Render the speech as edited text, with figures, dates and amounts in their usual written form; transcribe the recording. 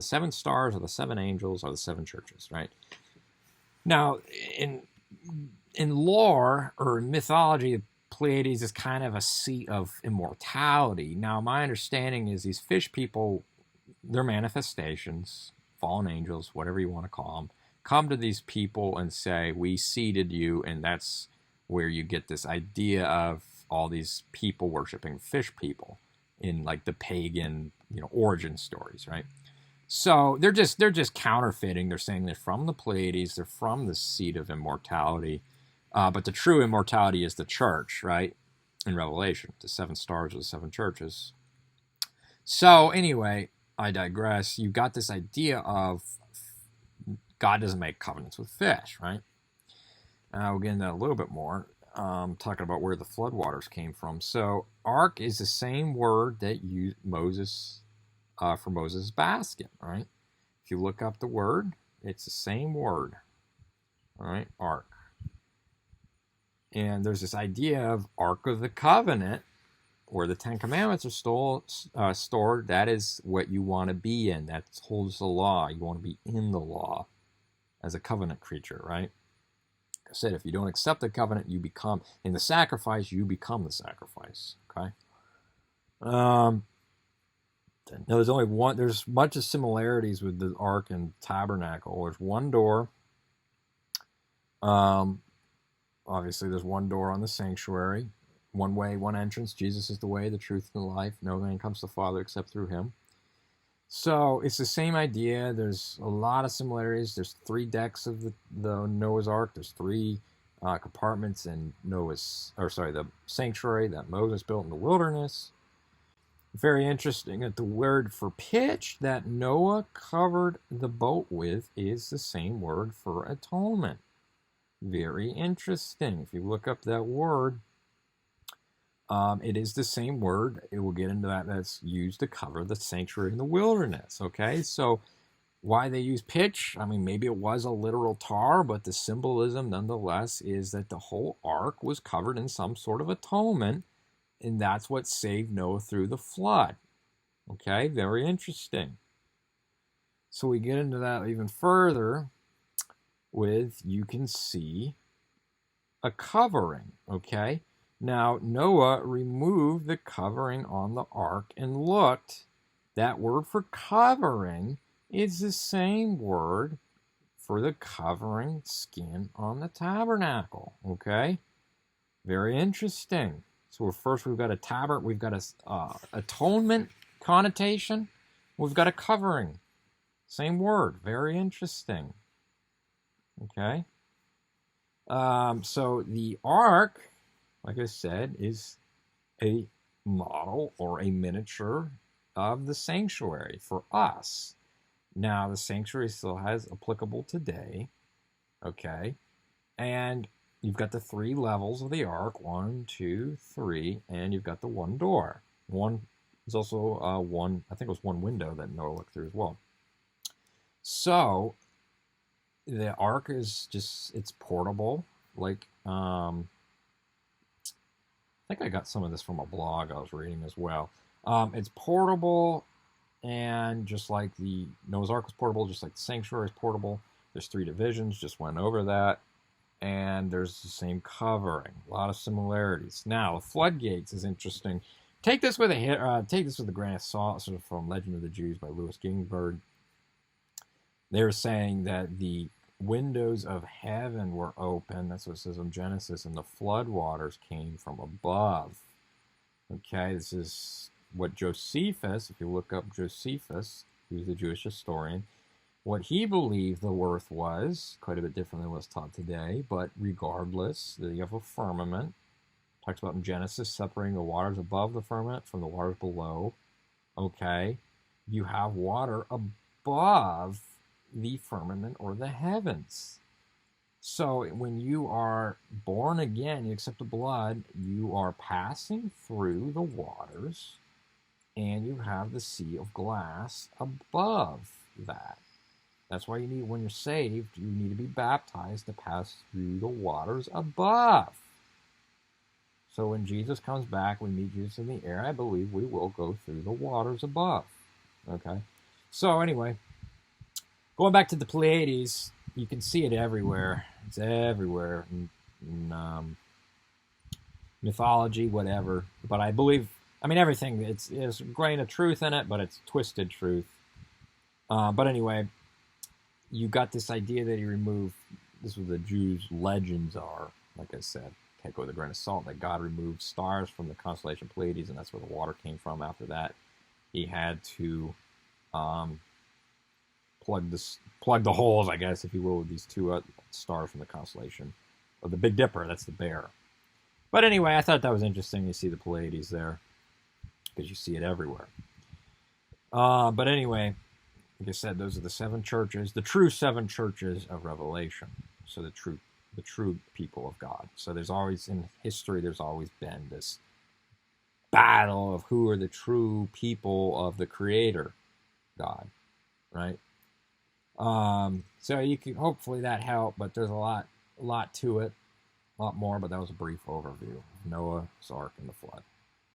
The 7 stars are the 7 angels, are the 7 churches, right? Now, in lore or in mythology, Pleiades is kind of a seat of immortality. Now, my understanding is these fish people, their manifestations, fallen angels, whatever you want to call them, come to these people and say, we seeded you, and that's where you get this idea of all these people worshiping fish people in like the pagan, origin stories, right? So they're just counterfeiting. They're saying they're from the Pleiades, they're from the seat of immortality, but the true immortality is the church, right? In Revelation, the 7 stars are the 7 churches. So anyway, I digress. You've got this idea of God doesn't make covenants with fish, right? We'll get into that a little bit more, talking about where the floodwaters came from. So ark is the same word that used Moses for Moses' basket, right? If you look up the word, it's the same word, all right? Ark. And there's this idea of Ark of the Covenant, where the 10 Commandments are stored. That is what you want to be in. That holds the law. You want to be in the law as a covenant creature, right? Like I said, if you don't accept the covenant, you become, in the sacrifice, you become the sacrifice, okay? Now, there's only one, there's a bunch of similarities with the ark and tabernacle. There's one door. Obviously, there's one door on the sanctuary. One way, one entrance. Jesus is the way, the truth, and the life. No man comes to the Father except through him. So it's the same idea. There's a lot of similarities. There's 3 decks of the Noah's Ark. There's 3 compartments in the sanctuary that Moses built in the wilderness. Very interesting that the word for pitch that Noah covered the boat with is the same word for atonement. Very interesting. If you look up that word, it is the same word. It will get into that. That's used to cover the sanctuary in the wilderness. Okay, so why they use pitch? I mean, maybe it was a literal tar, but the symbolism nonetheless is that the whole ark was covered in some sort of atonement, and that's what saved Noah through the flood. Okay, very interesting. So we get into that even further with, you can see a covering, okay? Now, Noah removed the covering on the ark and looked. That word for covering is the same word for the covering skin on the tabernacle, okay? Very interesting. So first we've got we've got a atonement connotation. We've got a covering. Same word. Very interesting. Okay. So the ark, like I said, is a model or a miniature of the sanctuary for us. Now, the sanctuary still has applicable today. Okay. And you've got the 3 levels of the ark, 1, 2, 3, and you've got the 1 door. One is also I think it was 1 window that Noah looked through as well. So the ark is it's portable. Like, I think I got some of this from a blog I was reading as well. It's portable, and just like the Noah's Ark was portable, just like the sanctuary is portable. There's 3 divisions, just went over that. And there's the same covering. A lot of similarities. Now, the floodgates is interesting. Take this with a grain of salt, sort of from Legend of the Jews by Louis Gingberd. They were saying that the windows of heaven were open. That's what it says in Genesis, and the floodwaters came from above. Okay, this is what Josephus, if you look up Josephus, who's the Jewish historian, what he believed the earth was, quite a bit different than what's taught today, but regardless, you have a firmament. Talks about in Genesis separating the waters above the firmament from the waters below. Okay, you have water above the firmament or the heavens. So when you are born again, you accept the blood, you are passing through the waters, and you have the sea of glass above that. That's why when you're saved, you need to be baptized to pass through the waters above. So when Jesus comes back, we meet Jesus in the air, I believe we will go through the waters above. Okay? So anyway, Going back to the Pleiades, you can see it everywhere. It's everywhere in mythology, whatever. But I believe, I mean, everything. There's a grain of truth in it, but it's twisted truth. But anyway, you got this idea that he removed. This is what the Jews' legends are. Like I said, take it with a grain of salt. That God removed stars from the constellation Pleiades, and that's where the water came from. After that, he had to plug the holes, I guess, if you will, with these two stars from the constellation of the Big Dipper. That's the bear. But anyway, I thought that was interesting. You see the Pleiades there because you see it everywhere. But anyway, like I said, those are the 7 churches, the true 7 churches of Revelation. So the true people of God. So there's always, in history, there's always been this battle of who are the true people of the Creator, God, right? So you can, hopefully that helped, but there's a lot to it, a lot more, but that was a brief overview of Noah's Ark and the flood.